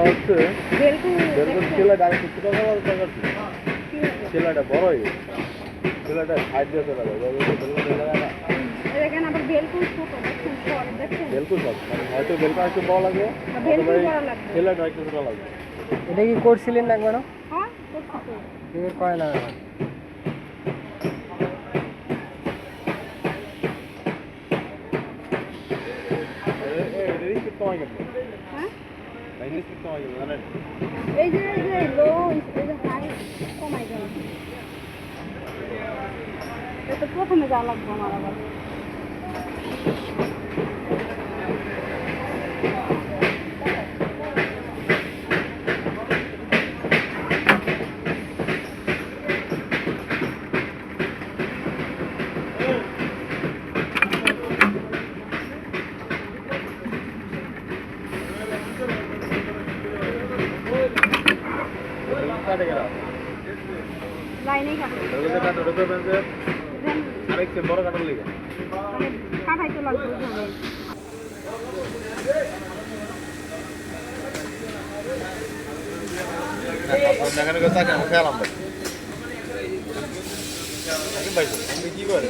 হচ্ছে বেলকুল ছেলেটা আমি কিছু কথা বলতে পারছি ছেলেটা বড় হয়ে গেছে ছেলেটা সাইড দিয়ে চলে যায় দেখেন আবার বেলকুল ছোট দেখছেন বেলকুল সব মানে হয়তো বেলকুল একটু বড় লাগবে ছেলেটা একটু ছোট লাগবে। এটা কি করছিলেন না একবারও? হ্যাঁ করছি তো এবার করে না হ্যাঁ মানে এই যে লো এই যে হাই কমাই গেল এটা প্রথমে যা লাগবে আমার আবার লাইনেই কাটে আরেক বড় কাটার লিগে মানে কাটাই তো লাগবে এখানে খেলাম ভাই কি করে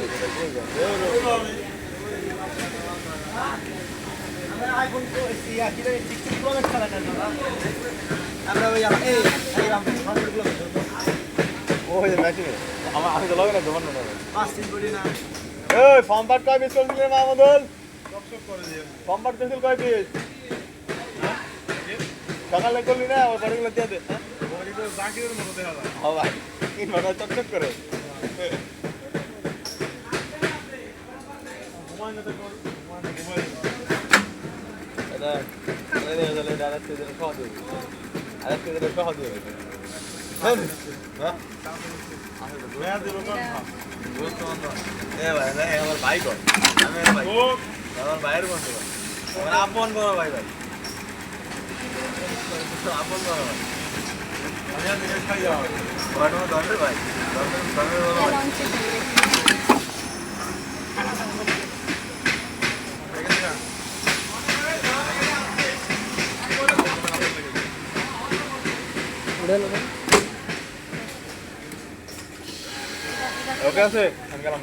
আমি তো লগে না দোকান এই ফর্ম পাট কয় পিস করছিলি মাহমুদুল ফর্ম পাট করছিল কয় পিস সকালে করলি না ওই বাড়িগুলো দিয়ে দে ভাই কি ভাড়া চকচক করে আমার ভাই কর আমার ভাইয়ের বন্ধু আপন বড় ভাই ভাই আপন বড় ভাই ধরবে ভাই ওকে আছে আমি গেলাম